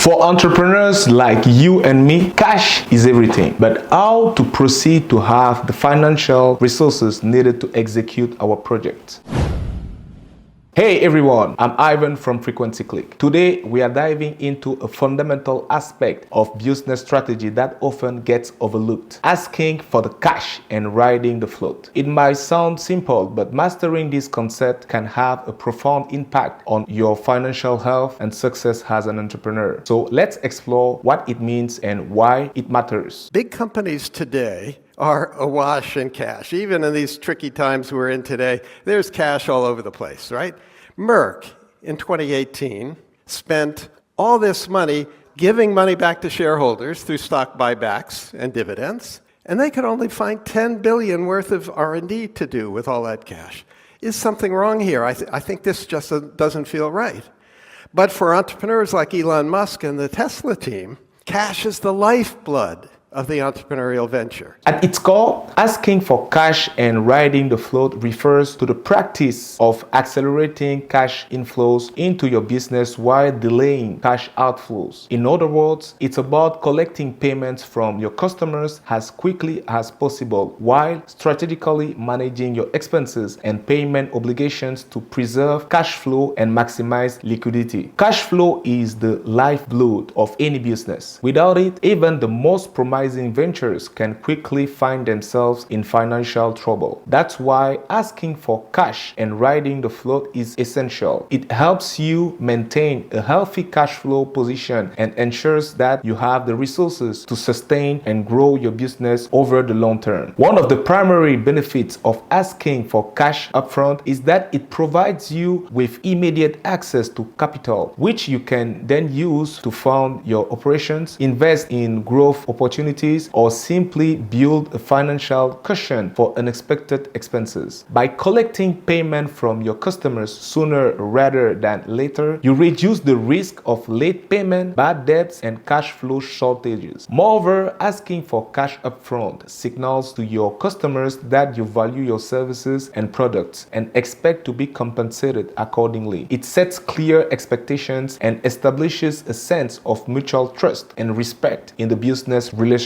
For entrepreneurs like you and me, cash is everything. But how to proceed to have the financial resources needed to execute our project? Hey everyone, I'm Ivan from Frequencyclick. Today we are diving into a fundamental aspect of business strategy that often gets overlooked: asking for the cash and riding the float. It might sound simple, but mastering this concept can have a profound impact on your financial health and success as an entrepreneur. So let's explore what it means and why it matters. Big companies today are awash in cash. Even in these tricky times we're in today, there's cash all over the place, right? Merck, in 2018, spent all this money giving money back to shareholders through stock buybacks and dividends, and they could only find $10 billion worth of R&D to do with all that cash. Is something wrong here? I think this just doesn't feel right. But for entrepreneurs like Elon Musk and the Tesla team, cash is the lifeblood of the entrepreneurial venture. At its core, asking for cash and riding the float refers to the practice of accelerating cash inflows into your business while delaying cash outflows. In other words, it's about collecting payments from your customers as quickly as possible while strategically managing your expenses and payment obligations to preserve cash flow and maximize liquidity. Cash flow is the lifeblood of any business. Without it, even the most promising ventures can quickly find themselves in financial trouble. That's why asking for cash and riding the float is essential. It helps you maintain a healthy cash flow position and ensures that you have the resources to sustain and grow your business over the long term. One of the primary benefits of asking for cash upfront is that it provides you with immediate access to capital, which you can then use to fund your operations, invest in growth opportunities, or simply build a financial cushion for unexpected expenses. By collecting payment from your customers sooner rather than later, you reduce the risk of late payment, bad debts, and cash flow shortages. Moreover, asking for cash upfront signals to your customers that you value your services and products and expect to be compensated accordingly. It sets clear expectations and establishes a sense of mutual trust and respect in the business relationship.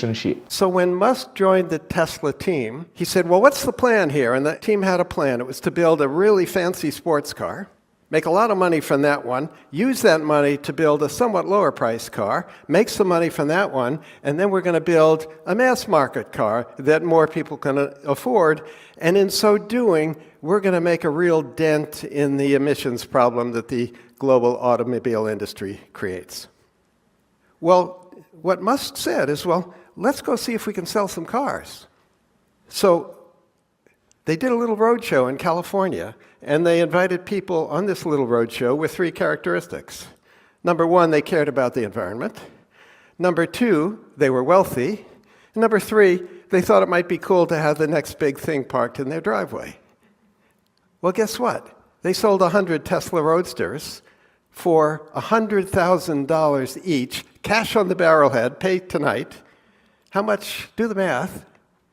So when Musk joined the Tesla team, he said, well, what's the plan here? And the team had a plan. It was to build a really fancy sports car, make a lot of money from that one, use that money to build a somewhat lower price car, make some money from that one, and then we're going to build a mass market car that more people can afford. And in so doing, we're going to make a real dent in the emissions problem that the global automobile industry creates. Well, what Musk said is, well, let's go see if we can sell some cars. So they did a little roadshow in California, and they invited people on this little roadshow with three characteristics. Number one, they cared about the environment. Number two, they were wealthy. And number three, they thought it might be cool to have the next big thing parked in their driveway. Well, guess what? They sold 100 Tesla Roadsters for $100,000 each, cash on the barrelhead, pay tonight. How much, do the math,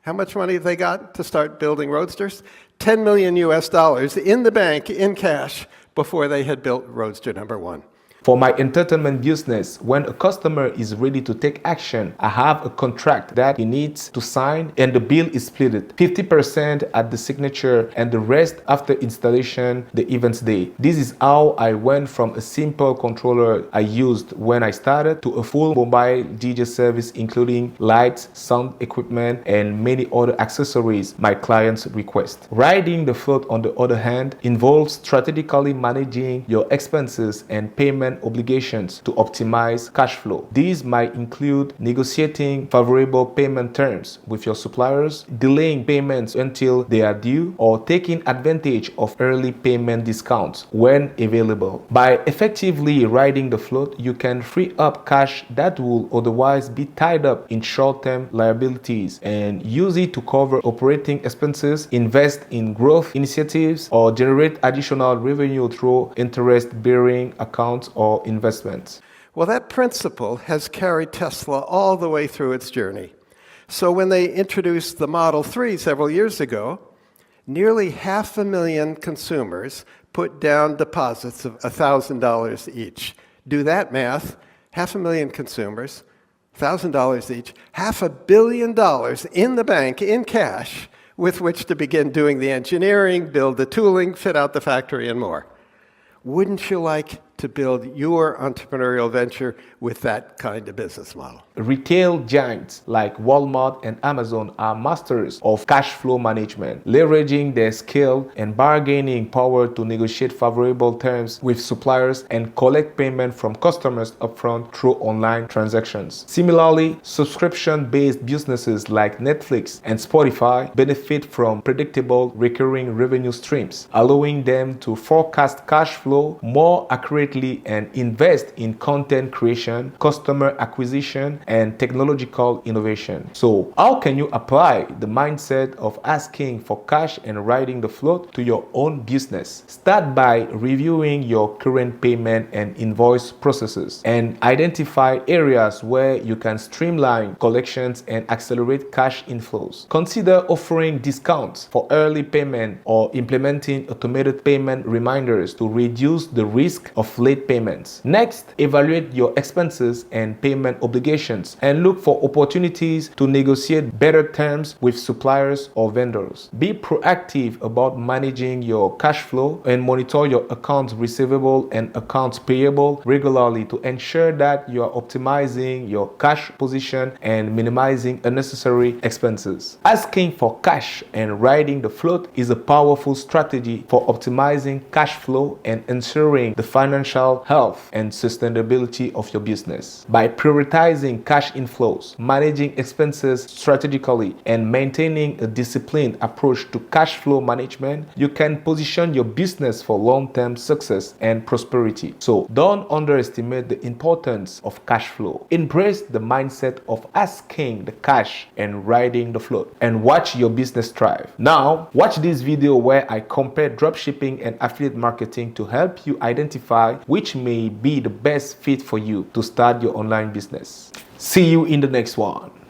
how much money they got to start building Roadsters? $10 million US in the bank, in cash, before they had built Roadster number one. For my entertainment business, when a customer is ready to take action, I have a contract that he needs to sign and the bill is split 50% at the signature and the rest after installation the event's day. This is how I went from a simple controller I used when I started to a full mobile DJ service including lights, sound equipment, and many other accessories my clients request. Riding the float, on the other hand, involves strategically managing your expenses and payment obligations to optimize cash flow. These might include negotiating favorable payment terms with your suppliers, delaying payments until they are due, or taking advantage of early payment discounts when available. By effectively riding the float, you can free up cash that will otherwise be tied up in short-term liabilities and use it to cover operating expenses, invest in growth initiatives, or generate additional revenue through interest-bearing accounts or investments. Well, that principle has carried Tesla all the way through its journey. So when they introduced the Model 3 several years ago, nearly 500,000 consumers put down deposits of $1,000 each. Do that math, 500,000 consumers, $1,000 each, $500 million in the bank in cash with which to begin doing the engineering, build the tooling, fit out the factory, and more. Wouldn't you like to build your entrepreneurial venture with that kind of business model? Retail giants like Walmart and Amazon are masters of cash flow management, leveraging their skill and bargaining power to negotiate favorable terms with suppliers and collect payment from customers upfront through online transactions. Similarly, subscription-based businesses like Netflix and Spotify benefit from predictable recurring revenue streams, allowing them to forecast cash flow more accurately and invest in content creation, customer acquisition, and technological innovation. So, how can you apply the mindset of asking for cash and riding the float to your own business? Start by reviewing your current payment and invoice processes and identify areas where you can streamline collections and accelerate cash inflows. Consider offering discounts for early payment or implementing automated payment reminders to reduce the risk of late payments. Next, evaluate your expenses and payment obligations and look for opportunities to negotiate better terms with suppliers or vendors. Be proactive about managing your cash flow and monitor your accounts receivable and accounts payable regularly to ensure that you are optimizing your cash position and minimizing unnecessary expenses. Asking for cash and riding the float is a powerful strategy for optimizing cash flow and ensuring the financial health and sustainability of your business. By prioritizing cash inflows, managing expenses strategically, and maintaining a disciplined approach to cash flow management, you can position your business for long-term success and prosperity. So don't underestimate the importance of cash flow. Embrace the mindset of asking the cash and riding the float, and watch your business thrive. Now, watch this video where I compare dropshipping and affiliate marketing to help you identify which may be the best fit for you to start your online business. See you in the next one.